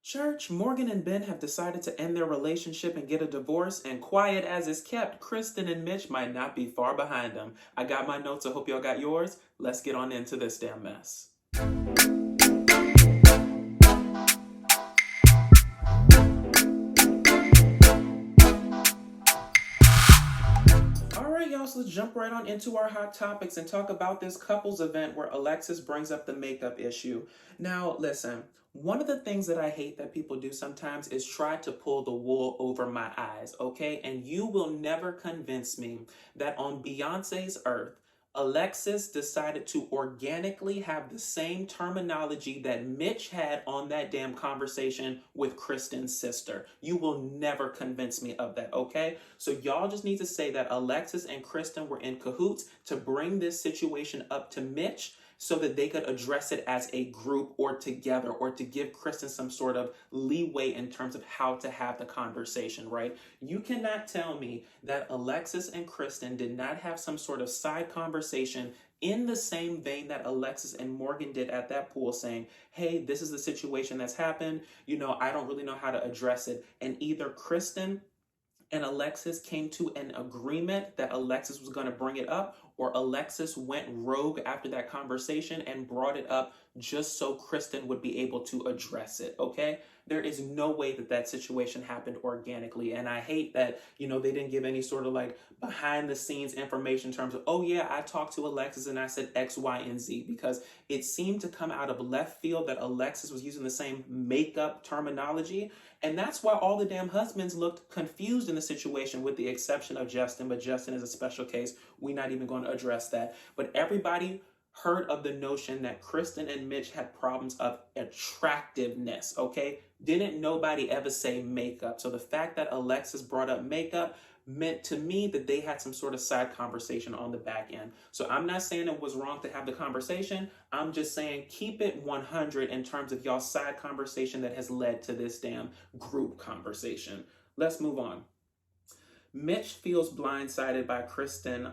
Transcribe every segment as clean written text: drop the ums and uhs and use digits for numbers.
Church, Morgan and Binh have decided to end their relationship and get a divorce, and quiet as is kept, Krysten and Mitch might not be far behind them. I got my notes, I hope y'all got yours. Let's get on into this damn mess. Alright, y'all, so let's jump right on into our hot topics and talk about this couples event where Alexis brings up the makeup issue. Now, listen, one of the things that I hate that people do sometimes is try to pull the wool over my eyes, okay? And you will never convince me that on Beyonce's Earth, Alexis decided to organically have the same terminology that Mitch had on that damn conversation with Krysten's sister. You will never convince me of that, okay? So y'all just need to say that Alexis and Krysten were in cahoots to bring this situation up to Mitch so that they could address it as a group or together, or to give Krysten some sort of leeway in terms of how to have the conversation, right? You cannot tell me that Alexis and Krysten did not have some sort of side conversation in the same vein that Alexis and Morgan did at that pool, saying, hey, this is the situation that's happened. I don't really know how to address it. And either Krysten and Alexis came to an agreement that Alexis was going to bring it up, or Alexis went rogue after that conversation and brought it up just so Krysten would be able to address it, okay? There is no way that that situation happened organically, and I hate that, they didn't give any sort of like behind the scenes information in terms of, oh yeah, I talked to Alexis and I said X, Y, and Z, because it seemed to come out of left field that Alexis was using the same makeup terminology, and that's why all the damn husbands looked confused in the situation, with the exception of Justin, but Justin is a special case. We're not even going to address that. But everybody heard of the notion that Krysten and Mitch had problems of attractiveness, okay? Didn't nobody ever say makeup. So the fact that Alexis brought up makeup meant to me that they had some sort of side conversation on the back end. So I'm not saying it was wrong to have the conversation. I'm just saying keep it 100 in terms of y'all's side conversation that has led to this damn group conversation. Let's move on. Mitch feels blindsided by Krysten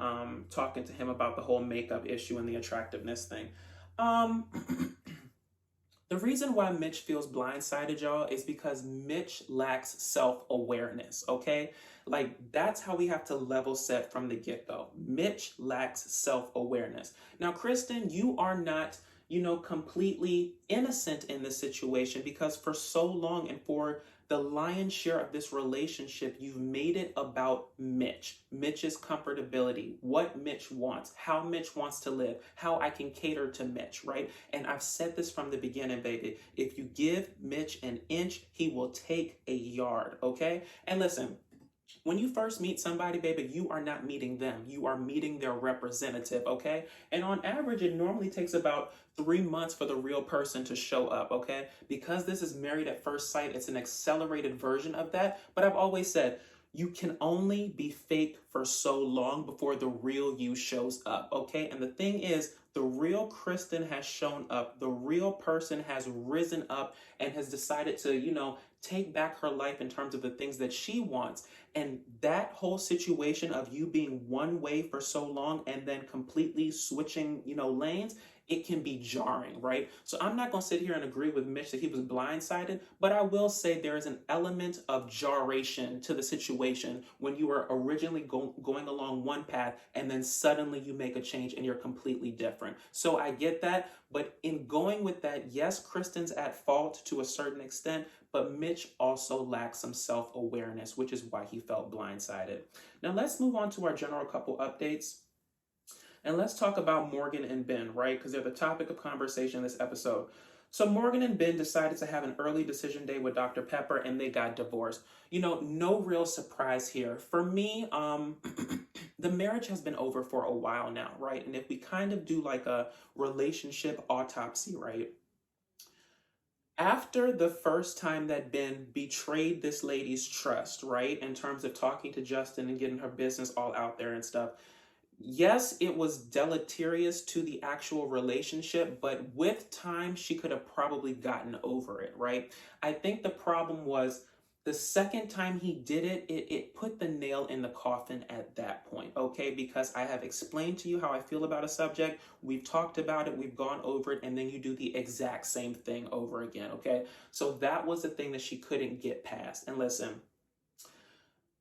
talking to him about the whole makeup issue and the attractiveness thing. The reason why Mitch feels blindsided, y'all, is because Mitch lacks self-awareness, okay? Like, that's how we have to level set from the get-go. Mitch lacks self-awareness. Now, Krysten, you are not, completely innocent in this situation, because for so long and for the lion's share of this relationship, you've made it about Mitch, Mitch's comfortability, what Mitch wants, how Mitch wants to live, how I can cater to Mitch, right? And I've said this from the beginning, baby. If you give Mitch an inch, he will take a yard, okay? And listen, when you first meet somebody, baby, you are not meeting them. You are meeting their representative, okay? And on average, it normally takes about 3 months for the real person to show up, okay? Because this is married at first sight, it's an accelerated version of that. But I've always said, you can only be fake for so long before the real you shows up, okay? And the thing is, the real Krysten has shown up. The real person has risen up and has decided to, take back her life in terms of the things that she wants. And that whole situation of you being one way for so long and then completely switching, lanes, it can be jarring, right? So I'm not going to sit here and agree with Mitch that he was blindsided, but I will say there is an element of jarration to the situation when you were originally going along one path and then suddenly you make a change and you're completely different. So I get that, but in going with that, yes, Krysten's at fault to a certain extent, but Mitch also lacks some self-awareness, which is why he felt blindsided. Now let's move on to our general couple updates. And let's talk about Morgan and Binh, right? Because they're the topic of conversation in this episode. So Morgan and Binh decided to have an early decision day with Dr. Pepper, and they got divorced. No real surprise here. For me, the marriage has been over for a while now, right? And if we kind of do like a relationship autopsy, right? After the first time that Binh betrayed this lady's trust, right? In terms of talking to Justin and getting her business all out there and stuff, yes, it was deleterious to the actual relationship, but with time, she could have probably gotten over it, right? I think the problem was The second time he did it, it put the nail in the coffin at that point, okay? Because I have explained to you how I feel about a subject. We've talked about it, we've gone over it, and then you do the exact same thing over again, okay? So that was the thing that she couldn't get past. And listen,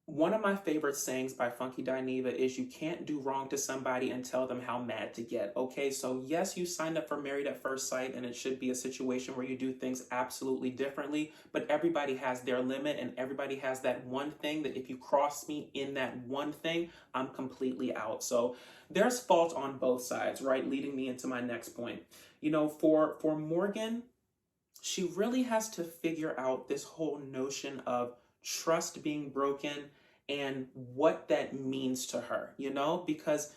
one of my favorite sayings by Funky Dineva is you can't do wrong to somebody and tell them how mad to get. Okay, so yes, you signed up for Married at First Sight and it should be a situation where you do things absolutely differently, but everybody has their limit and everybody has that one thing that if you cross me in that one thing, I'm completely out. So there's fault on both sides, right? Leading me into my next point. You know, for Morgan, she really has to figure out this whole notion of trust being broken and what that means to her, you know, because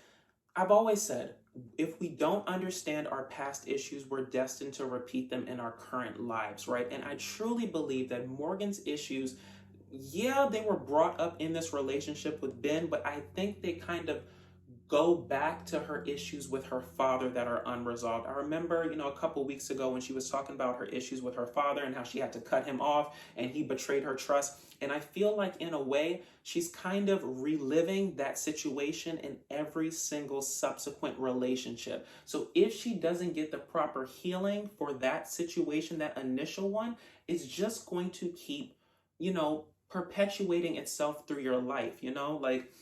I've always said, if we don't understand our past issues, we're destined to repeat them in our current lives, right? And I truly believe that Morgan's issues, yeah, they were brought up in this relationship with Binh, but I think they kind of go back to her issues with her father that are unresolved. I remember, you know, a couple weeks ago when she was talking about her issues with her father and how she had to cut him off and he betrayed her trust. And I feel like in a way, she's kind of reliving that situation in every single subsequent relationship. So if she doesn't get the proper healing for that situation, that initial one, it's just going to keep, you know, perpetuating itself through your life, you know, like,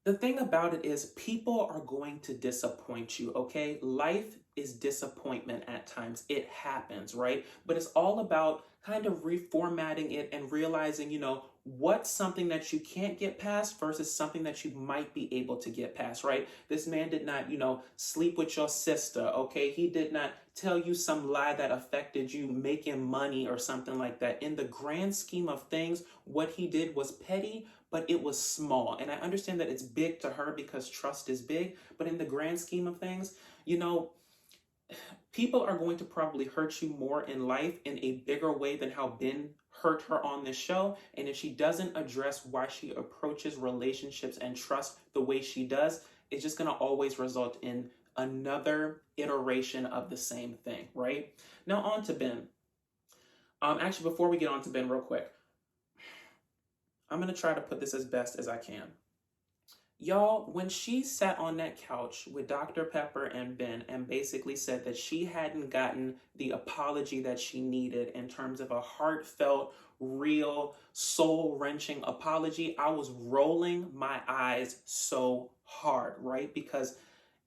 the thing about it is people are going to disappoint you, okay? Life is disappointment at times. It happens, right? But it's all about kind of reformatting it and realizing, you know, what's something that you can't get past versus something that you might be able to get past, right? This man did not, you know, sleep with your sister, okay? He did not tell you some lie that affected you making money or something like that. In the grand scheme of things, what he did was petty, but it was small. And I understand that it's big to her because trust is big, but in the grand scheme of things, you know, people are going to probably hurt you more in life in a bigger way than how Binh hurt her on this show. And if she doesn't address why she approaches relationships and trust the way she does, it's just going to always result in another iteration of the same thing, right? Now on to Binh. Actually, before we get on to Binh real quick, I'm going to try to put this as best as I can. Y'all, when she sat on that couch with Dr. Pepper and Binh and basically said that she hadn't gotten the apology that she needed in terms of a heartfelt, real, soul-wrenching apology, I was rolling my eyes so hard, right? Because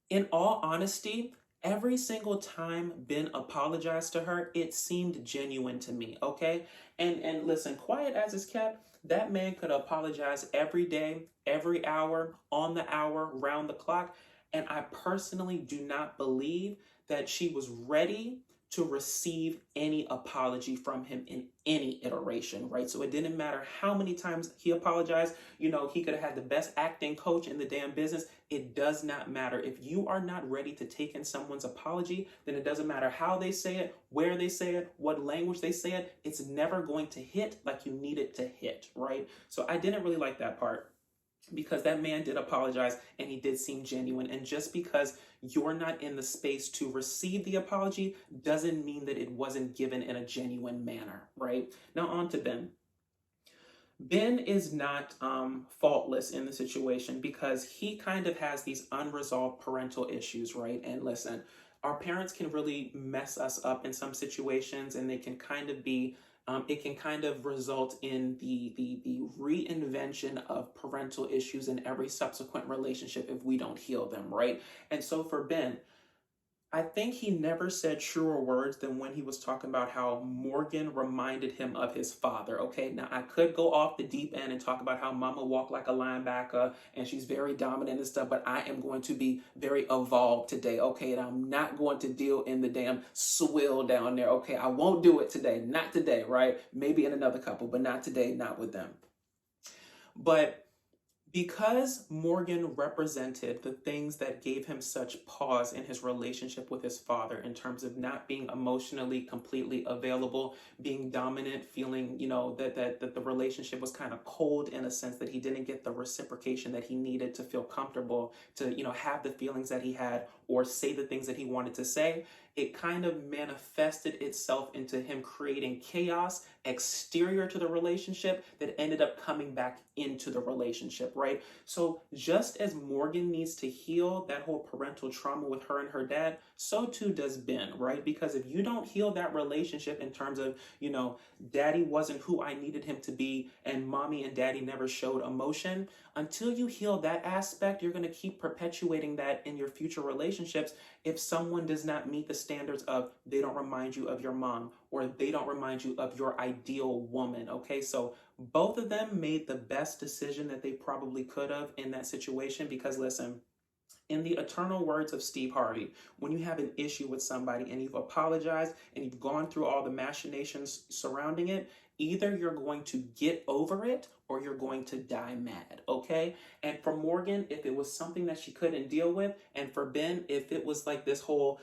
in all honesty, every single time Binh apologized to her, it seemed genuine to me, okay? And listen, quiet as it's kept, that man could apologize every day, every hour, on the hour, round the clock. And I personally do not believe that she was ready to receive any apology from him in any iteration, right? So it didn't matter how many times he apologized. You know, he could have had the best acting coach in the damn business. It does not matter. If you are not ready to take in someone's apology, then it doesn't matter how they say it, where they say it, what language they say it. It's never going to hit like you need it to hit, right? So I didn't really like that part, because that man did apologize and he did seem genuine. And just because you're not in the space to receive the apology doesn't mean that it wasn't given in a genuine manner, right? Now on to Binh. Binh is not faultless in the situation because he kind of has these unresolved parental issues, right? And listen, our parents can really mess us up in some situations, and they can kind of be it can kind of result in the reinvention of parental issues in every subsequent relationship if we don't heal them, right? And so for Binh, I think he never said truer words than when he was talking about how Morgan reminded him of his father, okay? Now, I could go off the deep end and talk about how mama walked like a linebacker and she's very dominant and stuff, but I am going to be very evolved today, okay? And I'm not going to deal in the damn swill down there, okay? I won't do it today. Not today, right? Maybe in another couple, but not today, not with them. But because Morgan represented the things that gave him such pause in his relationship with his father in terms of not being emotionally completely available, being dominant, feeling, you know, that the relationship was kind of cold in a sense that he didn't get the reciprocation that he needed to feel comfortable to, you know, have the feelings that he had or say the things that he wanted to say, it kind of manifested itself into him creating chaos exterior to the relationship that ended up coming back into the relationship, right? So just as Morgan needs to heal that whole parental trauma with her and her dad, so too does Binh, right? Because if you don't heal that relationship in terms of, daddy wasn't who I needed him to be and mommy and daddy never showed emotion, until you heal that aspect, you're going to keep perpetuating that in your future relationships if someone does not meet the standards of they don't remind you of your mom or they don't remind you of your ideal woman, okay? So both of them made the best decision that they probably could have in that situation because, listen, in the eternal words of Steve Harvey, when you have an issue with somebody and you've apologized and you've gone through all the machinations surrounding it, either you're going to get over it or you're going to die mad, okay? And for Morgan, if it was something that she couldn't deal with, and for Binh, if it was like this whole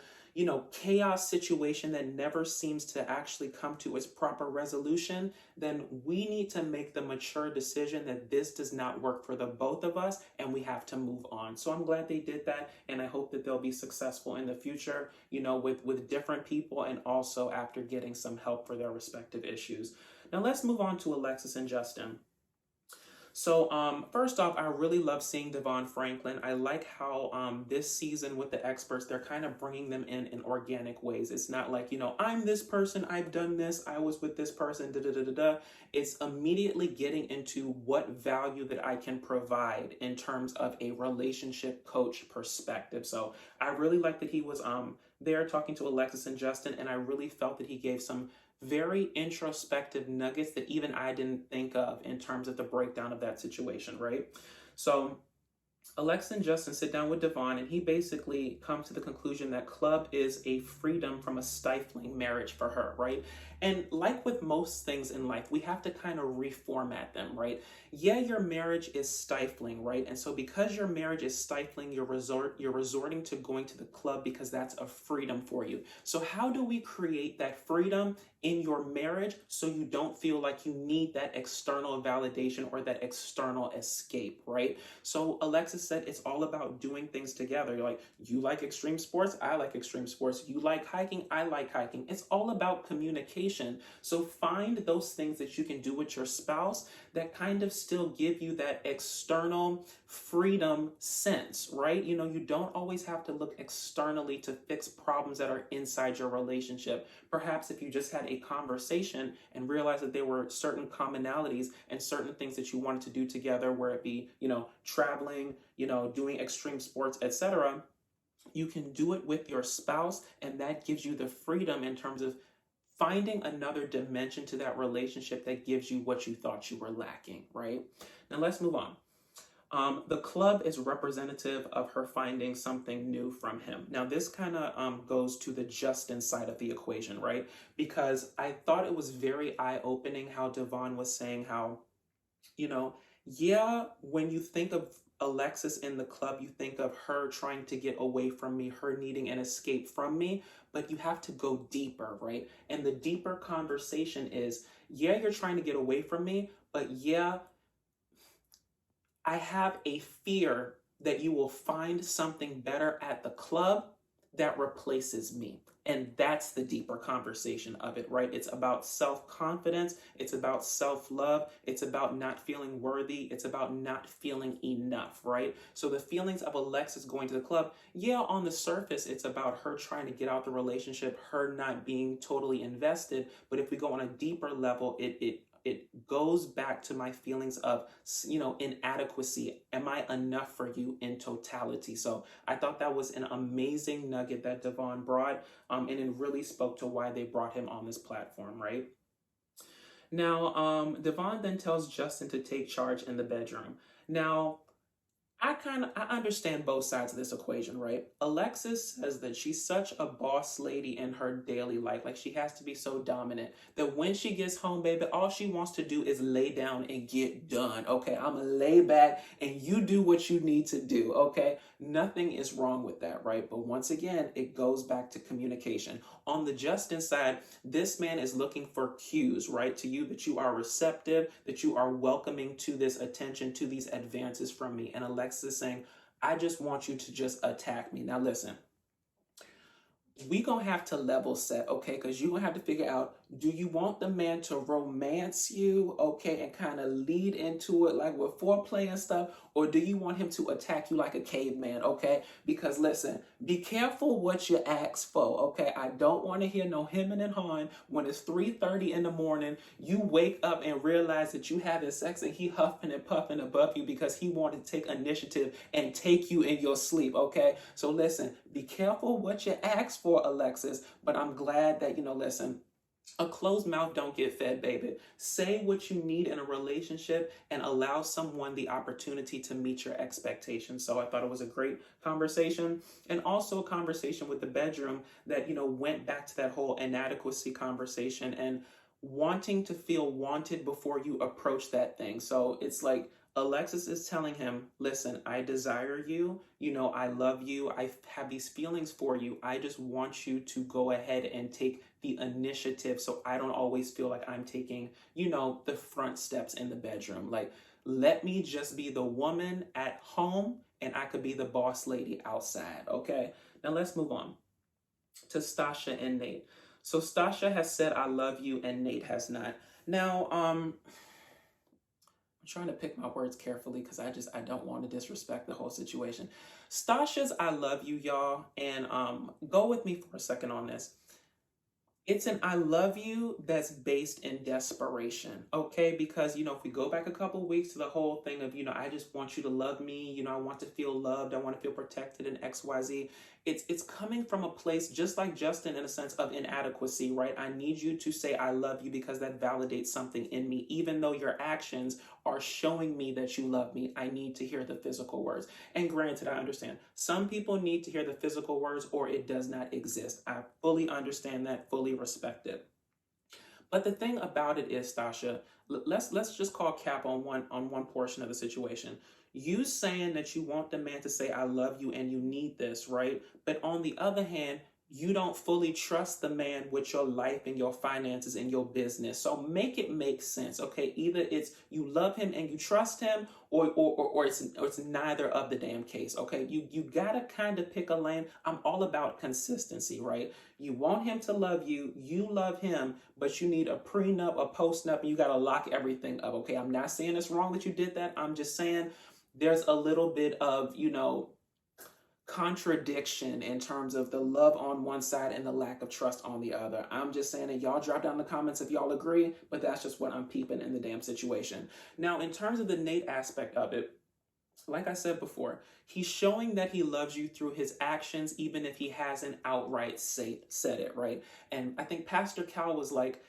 chaos situation that never seems to actually come to its proper resolution, then we need to make the mature decision that this does not work for the both of us and we have to move on. So I'm glad they did that, and I hope that they'll be successful in the future, with different people and also after getting some help for their respective issues. Now let's move on to Alexis and Justin. So first off, I really love seeing DeVon Franklin. I like how this season with the experts, they're kind of bringing them in organic ways. It's not like, I'm this person, I've done this, I was with this person, da-da-da-da-da. It's immediately getting into what value that I can provide in terms of a relationship coach perspective. So I really like that he was there talking to Alexis and Justin, and I really felt that he gave some very introspective nuggets that even I didn't think of in terms of the breakdown of that situation, right? So Alexis and Justin sit down with DeVon, and he basically comes to the conclusion that club is a freedom from a stifling marriage for her, right? And like with most things in life, we have to kind of reformat them, right? Yeah, your marriage is stifling, right? And so because your marriage is stifling, you're resorting to going to the club because that's a freedom for you. So how do we create that freedom in your marriage so you don't feel like you need that external validation or that external escape, right? So Alexis said it's all about doing things together. You're like, you like extreme sports, I like extreme sports. You like hiking, I like hiking. It's all about communication. So find those things that you can do with your spouse that kind of still give you that external freedom sense, right? You don't always have to look externally to fix problems that are inside your relationship. Perhaps if you just had a conversation and realized that there were certain commonalities and certain things that you wanted to do together, where it be, traveling, doing extreme sports, etc., you can do it with your spouse, and that gives you the freedom in terms of finding another dimension to that relationship that gives you what you thought you were lacking, right? Now let's move on. The club is representative of her finding something new from him. Now this kind of goes to the Justin side of the equation, right? Because I thought it was very eye-opening how DeVon was saying how, when you think of Alexis in the club, you think of her trying to get away from me, her needing an escape from me, but you have to go deeper, right? And the deeper conversation is, you're trying to get away from me, but I have a fear that you will find something better at the club that replaces me. And that's the deeper conversation of it, right? It's about self-confidence. It's about self-love. It's about not feeling worthy. It's about not feeling enough, right? So the feelings of Alexis going to the club, on the surface, it's about her trying to get out the relationship, her not being totally invested. But if we go on a deeper level, it goes back to my feelings of, inadequacy. Am I enough for you in totality? So I thought that was an amazing nugget that DeVon brought, and it really spoke to why they brought him on this platform, right? Now, DeVon then tells Justin to take charge in the bedroom. Now, I understand both sides of this equation, right? Alexis says that she's such a boss lady in her daily life. Like, she has to be so dominant that when she gets home, baby, all she wants to do is lay down and get done. Okay, I'm gonna lay back and you do what you need to do, okay? Nothing is wrong with that, right? But once again, it goes back to communication. On the Justin side, this man is looking for cues, right? To you, that you are receptive, that you are welcoming to this attention, to these advances from me. And Alexis is saying, I just want you to just attack me. Now listen, we gonna have to level set, okay? Because you're gonna have to figure out, do you want the man to romance you, okay, and kind of lead into it like with foreplay and stuff, or do you want him to attack you like a caveman, okay? Because listen, be careful what you ask for, okay? I don't want to hear no hemming and hawing when it's 3:30 in the morning. You wake up and realize that you having sex and he huffing and puffing above you because he wanted to take initiative and take you in your sleep, okay? So listen, be careful what you ask for, Alexis, but I'm glad that, listen, a closed mouth don't get fed, baby. Say what you need in a relationship and allow someone the opportunity to meet your expectations. So I thought it was a great conversation, and also a conversation with the bedroom that, went back to that whole inadequacy conversation and wanting to feel wanted before you approach that thing. So it's like Alexis is telling him, listen, I desire you. I love you. I have these feelings for you. I just want you to go ahead and take the initiative so I don't always feel like I'm taking, the front steps in the bedroom. Like, let me just be the woman at home and I could be the boss lady outside. Okay. Now let's move on to Stacia and Nate. So Stacia has said, I love you, and Nate has not. Now, I'm trying to pick my words carefully because I don't want to disrespect the whole situation. Stacia's I love you, y'all, and go with me for a second on this. It's an I love you that's based in desperation, okay? Because, if we go back a couple of weeks to the whole thing of, I just want you to love me, I want to feel loved, I want to feel protected and XYZ. It's coming from a place just like Justin in a sense of inadequacy, right? I need you to say I love you because that validates something in me. Even though your actions are showing me that you love me, I need to hear the physical words. And granted, I understand. Some people need to hear the physical words or it does not exist. I fully understand that, fully respect it. But the thing about it is, Stacia, let's just call cap on one portion of the situation. You saying that you want the man to say I love you and you need this, right? But on the other hand, you don't fully trust the man with your life and your finances and your business. So make it make sense, okay? Either it's you love him and you trust him, or it's neither of the damn case, okay? You gotta kind of pick a lane. I'm all about consistency, right? You want him to love you, you love him, but you need a prenup, a postnup, and you gotta lock everything up, okay? I'm not saying it's wrong that you did that. I'm just saying there's a little bit of, contradiction in terms of the love on one side and the lack of trust on the other. I'm just saying that y'all drop down in the comments if y'all agree, but that's just what I'm peeping in the damn situation. Now, in terms of the Nate aspect of it, like I said before, he's showing that he loves you through his actions, even if he hasn't outright said it, right? And I think Pastor Cal was like,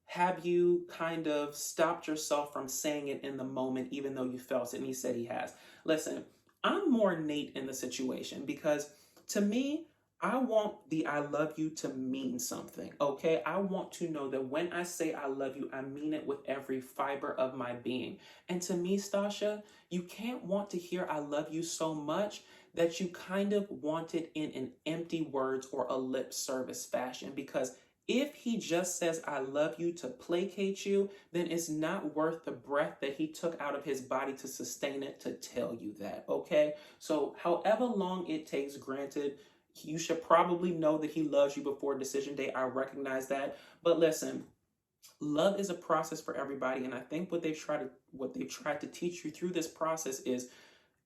have you kind of stopped yourself from saying it in the moment, even though you felt it? And he said he has. Listen, I'm more Nate in the situation because to me, I want the I love you to mean something, okay? I want to know that when I say I love you, I mean it with every fiber of my being. And to me, Stacia, you can't want to hear I love you so much that you kind of want it in an empty words or a lip service fashion, because if he just says, I love you to placate you, then it's not worth the breath that he took out of his body to sustain it to tell you that, okay? So however long it takes, granted, you should probably know that he loves you before decision day. I recognize that. But listen, love is a process for everybody. And I think what they've tried to teach you through this process is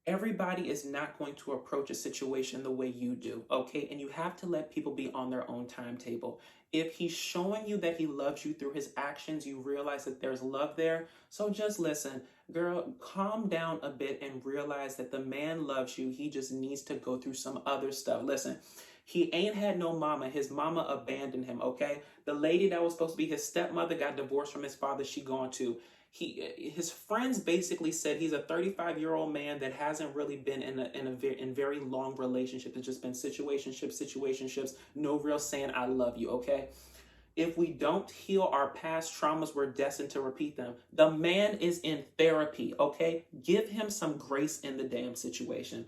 everybody is not going to approach a situation the way you do, okay? And you have to let people be on their own timetable. If he's showing you that he loves you through his actions, you realize that there's love there. So just listen, girl, calm down a bit and realize that the man loves you. He just needs to go through some other stuff. Listen, he ain't had no mama. His mama abandoned him, okay? The lady that was supposed to be his stepmother got divorced from his father. She gone too. His friends basically said he's a 35-year-old man that hasn't really been in very long relationships. It's just been situationships, no real saying I love you, okay? If we don't heal our past traumas, we're destined to repeat them. The man is in therapy, okay? Give him some grace in the damn situation.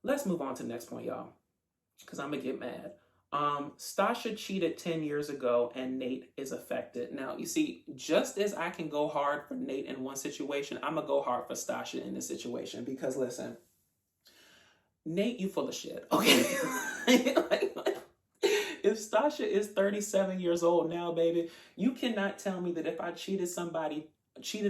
Let's move on to the next point, y'all, because I'm gonna get mad. Stacia cheated 10 years ago and Nate is affected. Now, you see, just as I can go hard for Nate in one situation, I'm gonna go hard for Stacia in this situation because listen, Nate, you full of shit, okay? If Stacia is 37 years old now, baby, you cannot tell me that if I cheated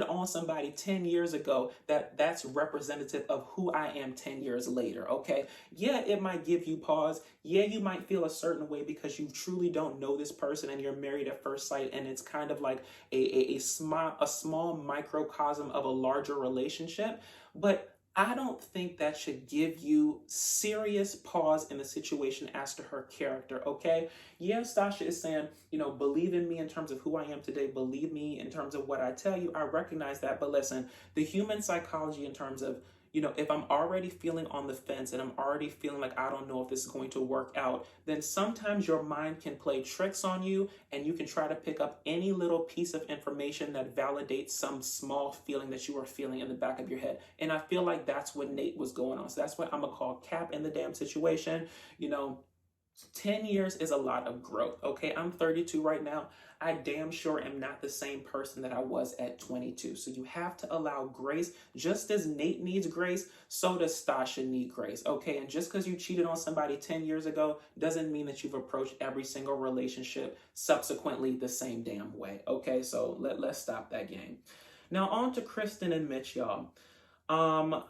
on somebody 10 years ago, that's representative of who I am 10 years later. Okay, yeah, it might give you pause. Yeah, you might feel a certain way because you truly don't know this person and you're married at first sight, and it's kind of like a small microcosm of a larger relationship. But I don't think that should give you serious pause in the situation as to her character, okay? Yeah, Stacia is saying, believe in me in terms of who I am today. Believe me in terms of what I tell you. I recognize that. But listen, the human psychology in terms of, if I'm already feeling on the fence and I'm already feeling like I don't know if this is going to work out, then sometimes your mind can play tricks on you and you can try to pick up any little piece of information that validates some small feeling that you are feeling in the back of your head. And I feel like that's what Nate was going on. So that's what I'm going to call cap in the damn situation. 10 years is a lot of growth, okay? I'm 32 right now. I damn sure am not the same person that I was at 22. So you have to allow grace. Just as Nate needs grace, so does Stacia need grace, okay? And just because you cheated on somebody 10 years ago doesn't mean that you've approached every single relationship subsequently the same damn way, okay? So let's stop that game. Now on to Krysten and Mitch, y'all.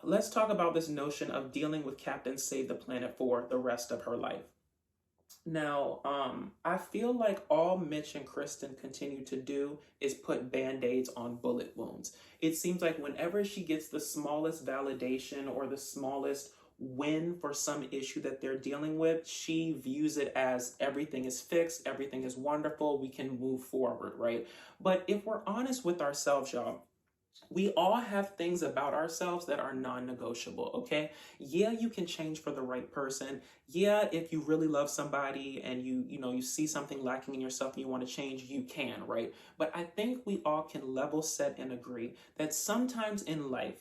Let's talk about this notion of dealing with Captain Save the Planet for the rest of her life. Now, I feel like all Mitch and Krysten continue to do is put band-aids on bullet wounds. It seems like whenever she gets the smallest validation or the smallest win for some issue that they're dealing with, she views it as everything is fixed, everything is wonderful, we can move forward, right? But if we're honest with ourselves, y'all, we all have things about ourselves that are non-negotiable, okay? Yeah, you can change for the right person. Yeah, if you really love somebody and you see something lacking in yourself and you want to change, you can, right? But I think we all can level set and agree that sometimes in life,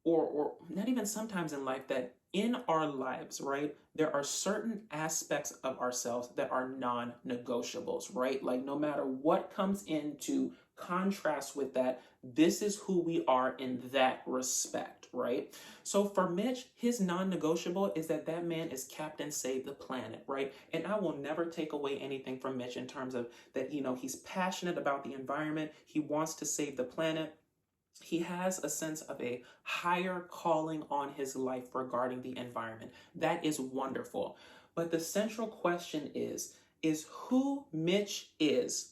or not even sometimes in life, that in our lives, right, there are certain aspects of ourselves that are non-negotiables, right? Like no matter what comes into contrast with that, this is who we are in that respect, right? So for Mitch, his non-negotiable is that man is Captain Save the Planet, right? And I will never take away anything from Mitch in terms of that, he's passionate about the environment. He wants to save the planet. He has a sense of a higher calling on his life regarding the environment. That is wonderful. But the central question is who Mitch is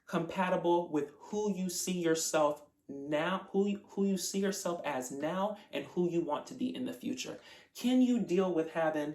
compatible with who you see yourself now, who you see yourself as now, and who you want to be in the future? Can you deal with having,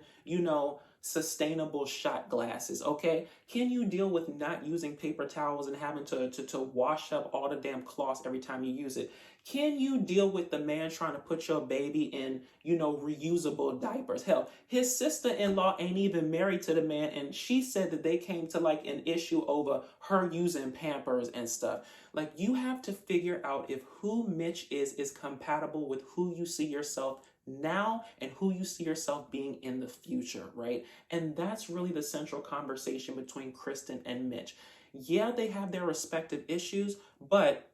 sustainable shot glasses, okay? Can you deal with not using paper towels and having to wash up all the damn cloths every time you use it? Can you deal with the man trying to put your baby in, reusable diapers? Hell, his sister-in-law ain't even married to the man, and she said that they came to like an issue over her using Pampers and stuff. Like, you have to figure out if who Mitch is compatible with who you see yourself now and who you see yourself being in the future, right? And that's really the central conversation between Krysten and Mitch. Yeah, they have their respective issues, but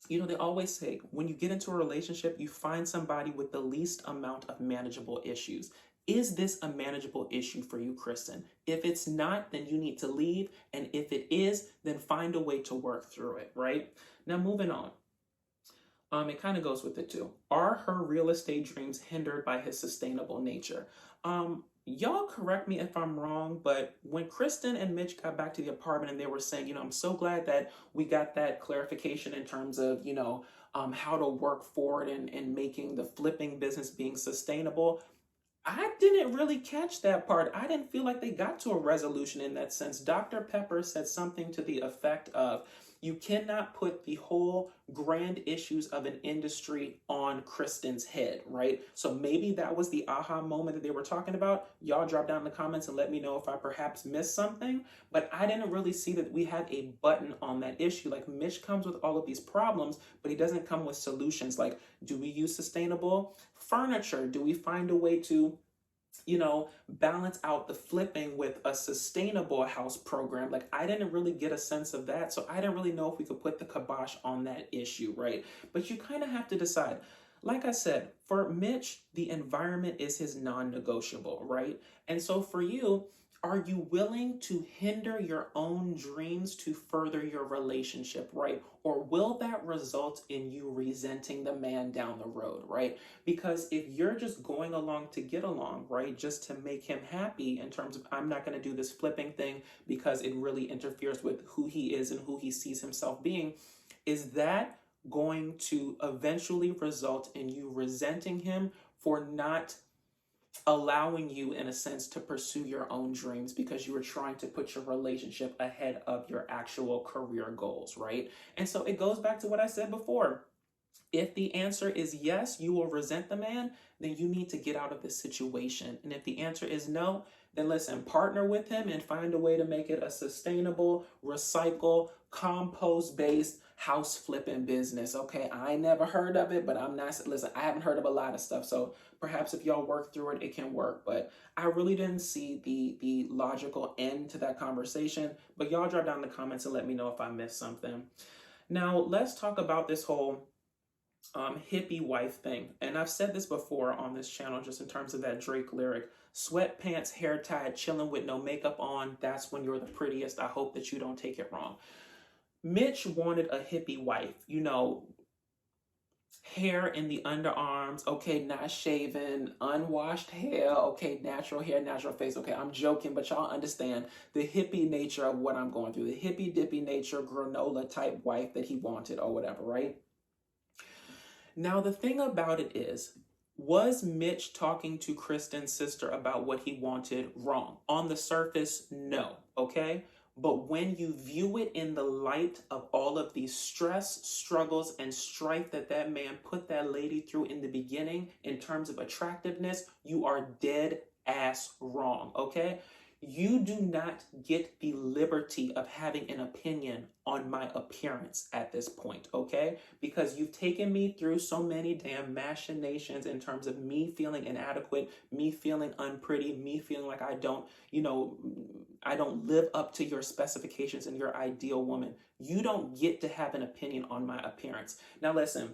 they always say when you get into a relationship, you find somebody with the least amount of manageable issues. Is this a manageable issue for you, Krysten? If it's not, then you need to leave. And if it is, then find a way to work through it, right? Now, moving on. It kind of goes with it too. Are her real estate dreams hindered by his sustainable nature? Y'all correct me if I'm wrong, but when Krysten and Mitch got back to the apartment and they were saying, I'm so glad that we got that clarification in terms of, how to work forward and making the flipping business being sustainable. I didn't really catch that part. I didn't feel like they got to a resolution in that sense. Dr. Pepper said something to the effect of, you cannot put the whole grand issues of an industry on Krysten's head, right? So maybe that was the aha moment that they were talking about. Y'all drop down in the comments and let me know if I perhaps missed something. But I didn't really see that we had a button on that issue. Like, Mitch comes with all of these problems, but he doesn't come with solutions. Like, do we use sustainable furniture? Do we find a way to balance out the flipping with a sustainable house program? Like, I didn't really get a sense of that. So I didn't really know if we could put the kibosh on that issue, right? But you kind of have to decide. Like I said, for Mitch, the environment is his non-negotiable, right? And so for you, Are you willing to hinder your own dreams to further your relationship, right? Or will that result in you resenting the man down the road, right? Because if you're just going along to get along, right, just to make him happy in terms of, I'm not going to do this flipping thing because it really interferes with who he is and who he sees himself being, is that going to eventually result in you resenting him for not allowing you, in a sense, to pursue your own dreams because you were trying to put your relationship ahead of your actual career goals, right? And so it goes back to what I said before. If the answer is yes, you will resent the man, then you need to get out of this situation. And if the answer is no, then listen, partner with him and find a way to make it a sustainable, recycle, compost based house flipping business. Okay, I never heard of it, but I'm not, listen, I haven't heard of a lot of stuff. So perhaps if y'all work through it, it can work. But I really didn't see the logical end to that conversation. But y'all drop down in the comments and let me know if I missed something. Now, let's talk about this whole hippie wife thing. And I've said this before on this channel, just in terms of that Drake lyric: sweatpants, hair tied, chilling with no makeup on. That's when you're the prettiest. I hope that you don't take it wrong. Mitch wanted a hippie wife, you know, hair in the underarms, okay, not shaven, unwashed hair, okay, natural hair, natural face. Okay, I'm joking, but y'all understand the hippie nature of what I'm going through, the hippie dippy nature, granola type wife that he wanted or whatever, right? Now, the thing about it is, was Mitch talking to Krysten's sister about what he wanted wrong? On the surface, no, okay? But when you view it in the light of all of these stress, struggles, and strife that that man put that lady through in the beginning in terms of attractiveness, you are dead ass wrong, okay? You do not get the liberty of having an opinion on my appearance at this point, okay? Because you've taken me through so many damn machinations in terms of me feeling inadequate, me feeling unpretty, me feeling like I don't, you know, I don't live up to your specifications and your ideal woman. You don't get to have an opinion on my appearance. Now listen,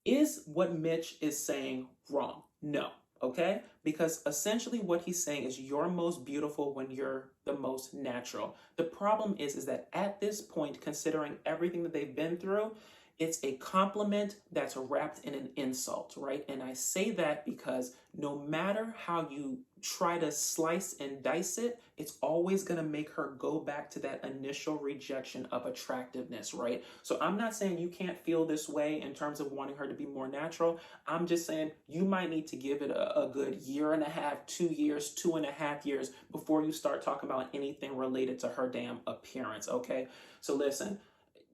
is what Mitch is saying wrong? No. Okay? Because essentially what he's saying is you're most beautiful when you're the most natural. The problem is that at this point, considering everything that they've been through, it's a compliment that's wrapped in an insult, right? And I say that because no matter how you try to slice and dice it, it's always going to make her go back to that initial rejection of attractiveness, right? So I'm not saying you can't feel this way in terms of wanting her to be more natural. I'm just saying you might need to give it a good year and a half, 2 years, 2.5 years before you start talking about anything related to her damn appearance, okay? So listen,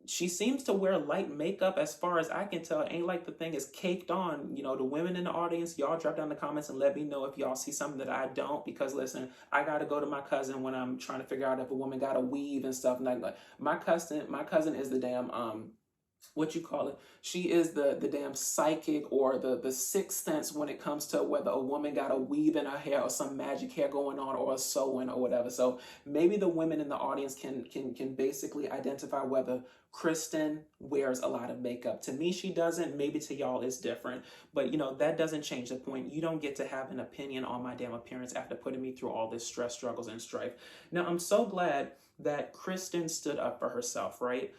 she seems to wear light makeup as far as I can tell. It ain't like the thing is caked on. You know, the women in the audience, y'all drop down in the comments and let me know if y'all see something that I don't. Because listen, I got to go to my cousin when I'm trying to figure out if a woman got a weave and stuff. And like my cousin is the damn, what you call it? She is the damn psychic or the sixth sense when it comes to whether a woman got a weave in her hair or some magic hair going on or a sewing or whatever. So maybe the women in the audience can basically identify whether Krysten wears a lot of makeup. To me, she doesn't. Maybe to y'all it's different. But you know, that doesn't change the point. You don't get to have an opinion on my damn appearance after putting me through all this stress, struggles, and strife. Now, I'm so glad that Krysten stood up for herself, right?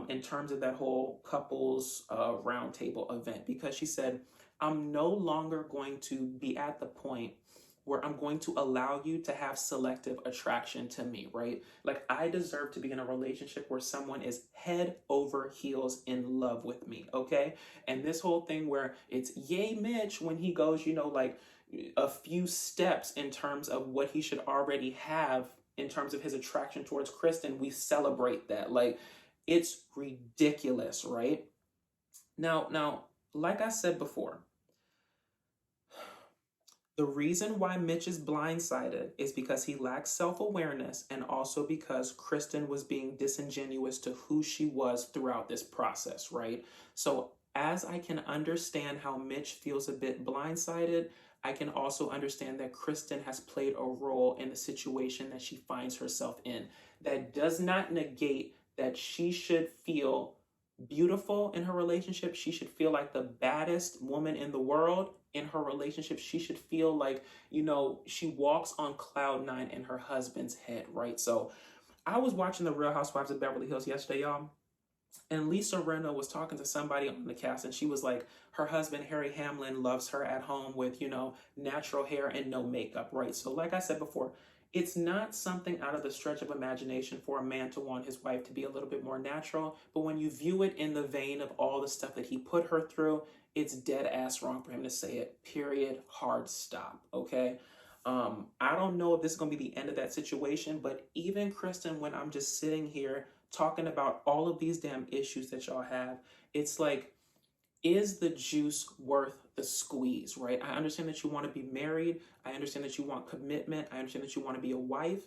In terms of that whole couples roundtable event, because she said, I'm no longer going to be at the point where I'm going to allow you to have selective attraction to me, right? Like I deserve to be in a relationship where someone is head over heels in love with me, okay? And this whole thing where it's yay Mitch when he goes, you know, like a few steps in terms of what he should already have in terms of his attraction towards Krysten, we celebrate that. Like, it's ridiculous, right? Now, like I said before, the reason why Mitch is blindsided is because he lacks self-awareness and also because Krysten was being disingenuous to who she was throughout this process, right? So as I can understand how Mitch feels a bit blindsided, I can also understand that Krysten has played a role in the situation that she finds herself in. That does not negate that she should feel beautiful in her relationship. She should feel like the baddest woman in the world in her relationship, she should feel like, she walks on cloud nine in her husband's head, right? So I was watching The Real Housewives of Beverly Hills yesterday, y'all. And Lisa Rinna was talking to somebody on the cast, and she was like, her husband, Harry Hamlin, loves her at home with, natural hair and no makeup, right? So like I said before, it's not something out of the stretch of imagination for a man to want his wife to be a little bit more natural. But when you view it in the vein of all the stuff that he put her through, it's dead ass wrong for him to say it. Period. Hard stop. Okay. I don't know if this is going to be the end of that situation, but even Krysten, when I'm just sitting here talking about all of these damn issues that y'all have, it's like, is the juice worth the squeeze, right? I understand that you want to be married. I understand that you want commitment. I understand that you want to be a wife.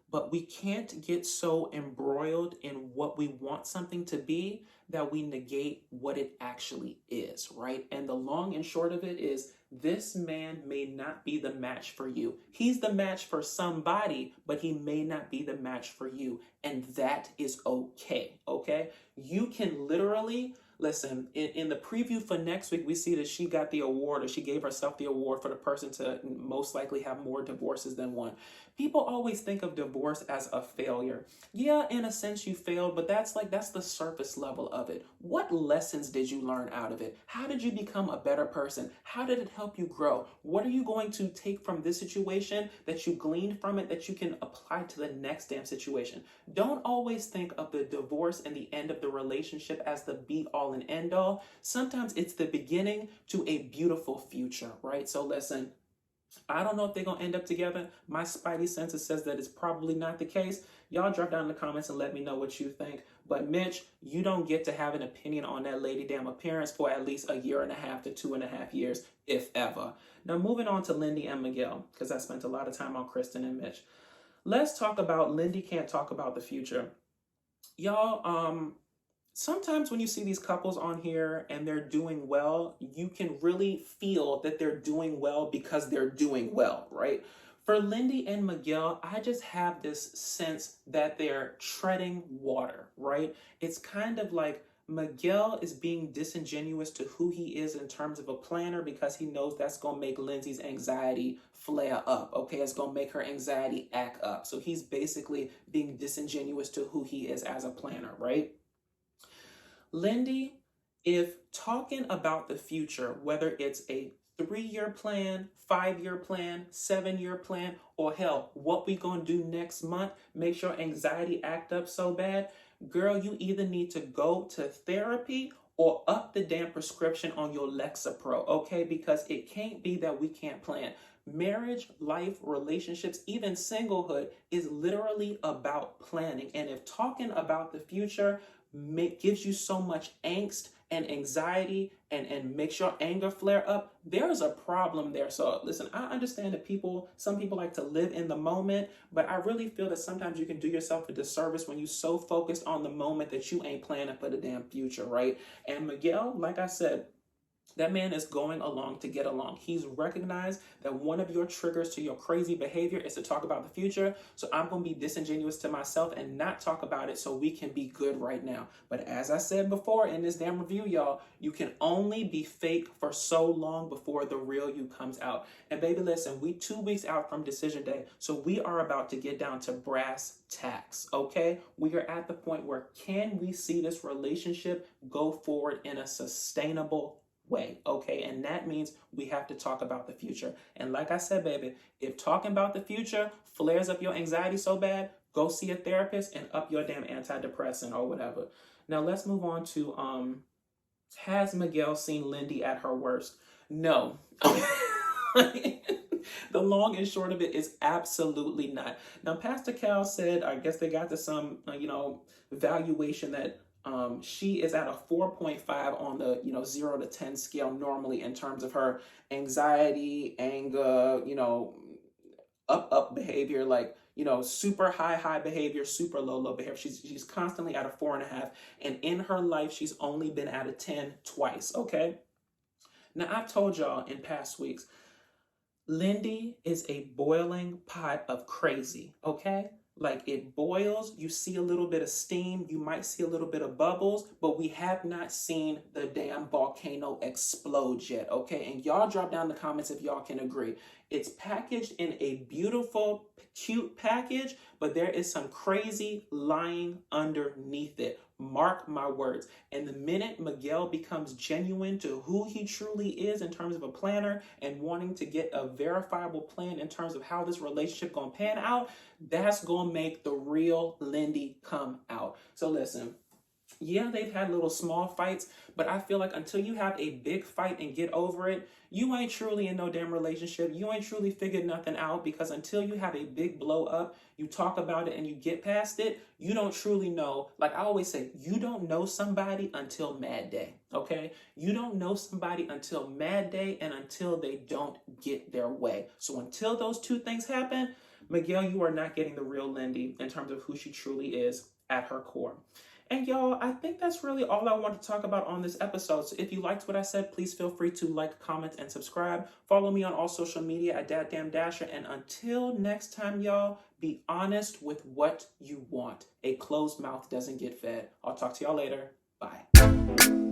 But we can't get so embroiled in what we want something to be that we negate what it actually is, right? And the long and short of it is, this man may not be the match for you. He's the match for somebody, but he may not be the match for you. And that is okay, okay? You can literally, listen, in the preview for next week, we see that she got the award, or she gave herself the award for the person to most likely have more divorces than one. People always think of divorce as a failure. Yeah, in a sense you failed, but that's the surface level of it. What lessons did you learn out of it? How did you become a better person? How did it help you grow? What are you going to take from this situation that you gleaned from it that you can apply to the next damn situation? Don't always think of the divorce and the end of the relationship as the be all and end all. Sometimes it's the beginning to a beautiful future, right? So listen, I don't know if they're going to end up together. My spidey senses says that it's probably not the case. Y'all drop down in the comments and let me know what you think. But Mitch, you don't get to have an opinion on that lady damn appearance for at least 1.5 years to 2.5 years, if ever. Now moving on to Lindy and Miguel, because I spent a lot of time on Krysten and Mitch. Let's talk about Lindy can't talk about the future. Y'all, sometimes when you see these couples on here and they're doing well, you can really feel that they're doing well because they're doing well, right? For Lindy and Miguel, I just have this sense that they're treading water, right? It's kind of like Miguel is being disingenuous to who he is in terms of a planner because he knows that's going to make Lindsay's anxiety flare up, okay? It's going to make her anxiety act up. So he's basically being disingenuous to who he is as a planner, right? Lindy, if talking about the future, whether it's a 3-year plan, 5-year plan, 7-year plan, or hell, what we gonna do next month makes your anxiety act up so bad, girl, you either need to go to therapy or up the damn prescription on your Lexapro, okay? Because it can't be that we can't plan. Marriage, life, relationships, even singlehood is literally about planning. And if talking about the future gives you so much angst and anxiety and makes your anger flare up, there's a problem there. So listen, I understand that some people like to live in the moment, but I really feel that sometimes you can do yourself a disservice when you're so focused on the moment that you ain't planning for the damn future, right? And Miguel, like I said, that man is going along to get along. He's recognized that one of your triggers to your crazy behavior is to talk about the future. So I'm going to be disingenuous to myself and not talk about it so we can be good right now. But as I said before in this damn review, y'all, you can only be fake for so long before the real you comes out. And baby, listen, we 2 weeks out from decision day. So we are about to get down to brass tacks, okay? We are at the point where can we see this relationship go forward in a sustainable way, okay? And that means we have to talk about the future. And like I said, baby, if talking about the future flares up your anxiety so bad, go see a therapist and up your damn antidepressant or whatever. Now let's move on to has Miguel seen Lindy at her worst? No. The long and short of it is absolutely not. Now, Pastor Cal said, I guess they got to some, valuation that she is at a 4.5 on the 0 to 10 scale normally in terms of her anxiety, anger, up behavior, like super high behavior, super low behavior. She's constantly at a 4.5, and in her life she's only been at a 10 twice. Okay. Now I've told y'all in past weeks, Lindy is a boiling pot of crazy. Okay. Like it boils, you see a little bit of steam, you might see a little bit of bubbles, but we have not seen the damn volcano explode yet, okay? And y'all drop down in the comments if y'all can agree. It's packaged in a beautiful, cute package, but there is some crazy lying underneath it. Mark my words. And the minute Miguel becomes genuine to who he truly is in terms of a planner and wanting to get a verifiable plan in terms of how this relationship gonna pan out, that's gonna make the real Lindy come out. So listen, yeah, they've had little small fights, but I feel like until you have a big fight and get over it, you ain't truly in no damn relationship. You ain't truly figured nothing out, because until you have a big blow up, you talk about it and you get past it, you don't truly know. Like I always say, you don't know somebody until mad day, okay? You don't know somebody until mad day and until they don't get their way. So until those two things happen, Miguel, you are not getting the real Lindy in terms of who she truly is at her core. And y'all, I think that's really all I want to talk about on this episode. So if you liked what I said, please feel free to like, comment, and subscribe. Follow me on all social media at DadDamnDasher. And until next time, y'all, be honest with what you want. A closed mouth doesn't get fed. I'll talk to y'all later. Bye.